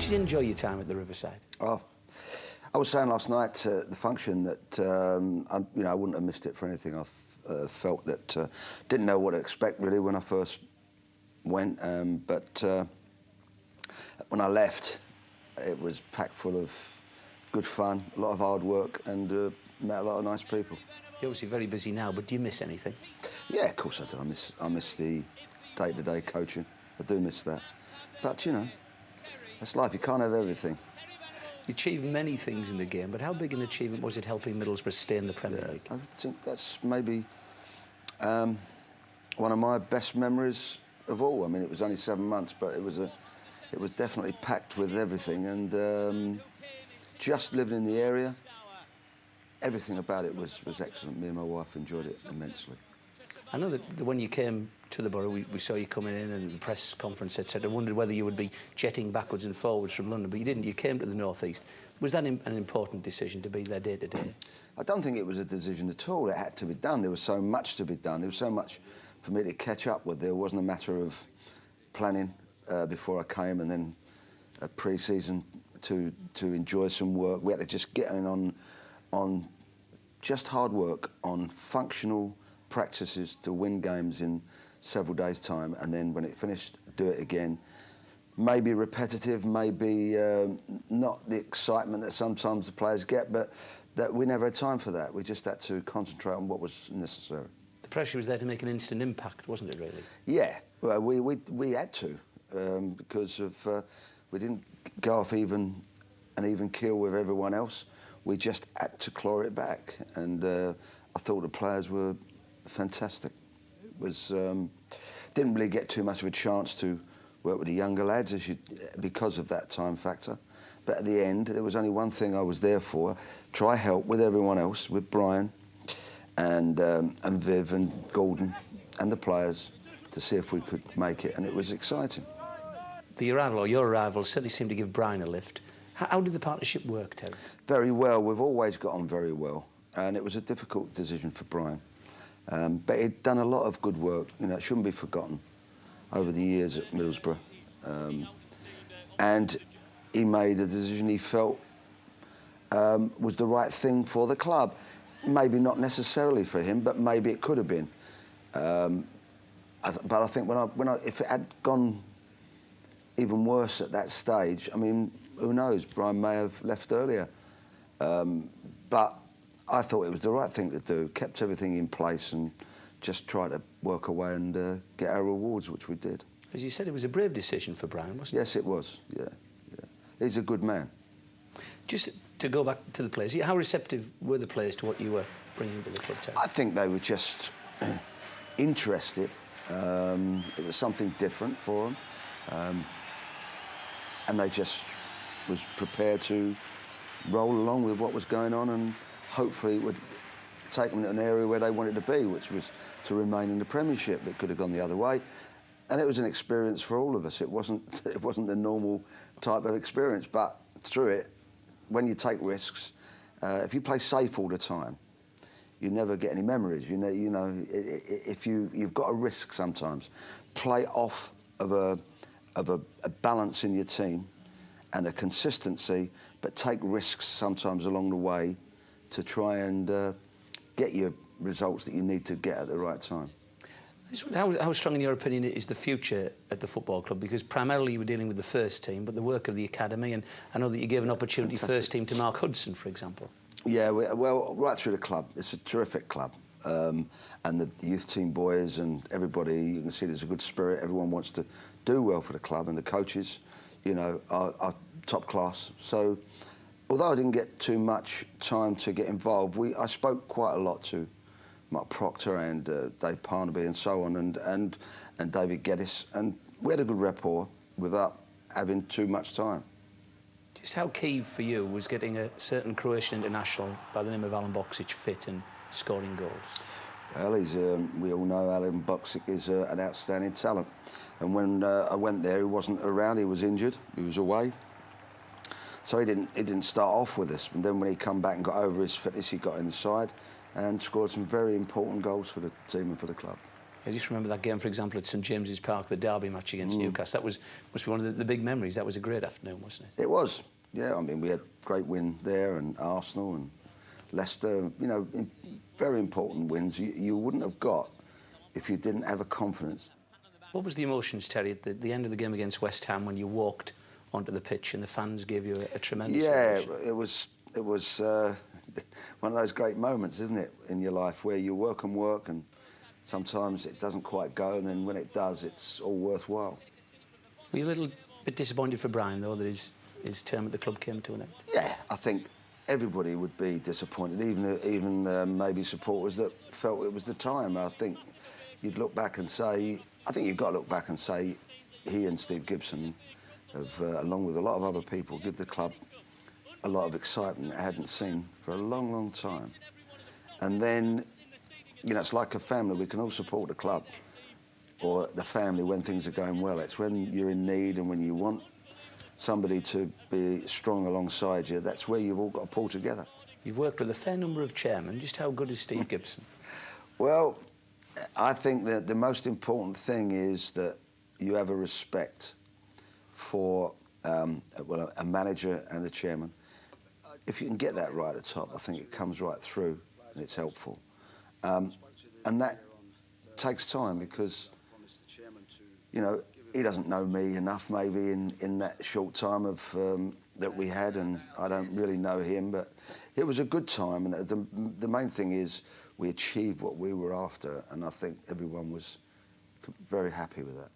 did you enjoy your time at the Riverside? Oh, I was saying last night at the function that I wouldn't have missed it for anything. I felt that didn't know what to expect really when I first went, but when I left, it was packed full of good fun, a lot of hard work, and met a lot of nice people. You're obviously very busy now, but do you miss anything? Yeah, of course I do. I miss the day-to-day coaching. I do miss that, but you know, that's life. You can't have everything. You achieved many things in the game, but how big an achievement was it helping Middlesbrough stay in the Premier League? I think that's maybe one of my best memories of all. I mean, it was only 7 months, but it was definitely packed with everything, and just living in the area, everything about it was excellent. Me and my wife enjoyed it immensely. I know that when you came to the borough, we saw you coming in and the press conference, etc. I wondered whether you would be jetting backwards and forwards from London, but you didn't. You came to the North East. Was that an important decision to be there day to day? I don't think it was a decision at all. It had to be done. There was so much to be done. There was so much for me to catch up with. There wasn't a matter of planning before I came and then a pre-season to enjoy some work. We had to just get in on just hard work, on functional practices to win games in several days' time, and then when it finished, do it again. Maybe repetitive, maybe not the excitement that sometimes the players get, but that we never had time for that. We just had to concentrate on what was necessary. The pressure was there to make an instant impact, wasn't it, really? Yeah, well, we had to, because of we didn't go off an even keel with everyone else. We just had to claw it back, and I thought the players were fantastic. It was didn't really get too much of a chance to work with the younger lads because of that time factor. But at the end, there was only one thing I was there for: try help with everyone else, with Brian and Viv and Gordon and the players, to see if we could make it, and it was exciting. The arrival, or your arrival, certainly seemed to give Brian a lift. How did the partnership work, Terry? Very well. We've always got on very well, and it was a difficult decision for Brian. But he'd done a lot of good work, you know, it shouldn't be forgotten, over the years at Middlesbrough. And he made a decision he felt was the right thing for the club. Maybe not necessarily for him, but maybe it could have been. But I think if it had gone even worse at that stage, I mean, who knows, Brian may have left earlier. But I thought it was the right thing to do, kept everything in place and just tried to work away and get our rewards, which we did. As you said, it was a brave decision for Brian, wasn't it? Yes, it was, yeah. He's a good man. Just to go back to the players, how receptive were the players to what you were bringing to the club, Terry? I think they were just interested. It was something different for them. And they just was prepared to roll along with what was going on, and hopefully it would take them to an area where they wanted to be, which was to remain in the Premiership. It could have gone the other way, and it was an experience for all of us. It wasn't the normal type of experience, but through it, when you take risks, if you play safe all the time, you never get any memories. You know, if you've got a risk sometimes, play off of a balance in your team and a consistency, but take risks sometimes along the way to try and get your results that you need to get at the right time. How strong, in your opinion, is the future at the football club? Because primarily you were dealing with the first team, but the work of the academy, and I know that you gave an opportunity first team to Mark Hudson, for example. Yeah, well, right through the club. It's a terrific club. And the youth team boys and everybody, you can see there's a good spirit. Everyone wants to do well for the club, and the coaches, you know, are top class. So although I didn't get too much time to get involved, I spoke quite a lot to Mark Proctor and Dave Parnaby and so on, and David Geddes, and we had a good rapport without having too much time. Just how key for you was getting a certain Croatian international by the name of Alan Boksic fit and scoring goals? Well, we all know Alan Boksic is an outstanding talent, and when I went there, he wasn't around. He was injured. He was away, so he didn't start off with us. And then when he come back and got over his fitness, he got inside and scored some very important goals for the team and for the club. I just remember that game, for example, at St James's Park, the derby match against Newcastle. That must be one of the big memories. That was a great afternoon, wasn't it? It was, yeah. I mean, we had great win there, and Arsenal and Leicester. You know, very important wins you wouldn't have got if you didn't have a confidence. What was the emotions, Terry, at the end of the game against West Ham when you walked onto the pitch and the fans gave you a tremendous ovation? It was one of those great moments, isn't it, in your life where you work and sometimes it doesn't quite go, and then when it does, it's all worthwhile. Were you a little bit disappointed for Brian, though, that his term at the club came to an end? Yeah, I think everybody would be disappointed, even maybe supporters that felt it was the time. I think you'd look back and say, I think you've got to look back and say he and Steve Gibson have, along with a lot of other people, give the club a lot of excitement I hadn't seen for a long, long time. And then, you know, it's like a family. We can all support the club or the family when things are going well. It's when you're in need and when you want somebody to be strong alongside you, that's where you've all got to pull together. You've worked with a fair number of chairmen. Just how good is Steve Gibson? Well, I think that the most important thing is that you have a respect for a manager and a chairman. If you can get that right at the top, I think it comes right through and it's helpful. And that takes time because, you know, he doesn't know me enough maybe in that short time of that we had, and I don't really know him, but it was a good time, and the main thing is we achieved what we were after, and I think everyone was very happy with that.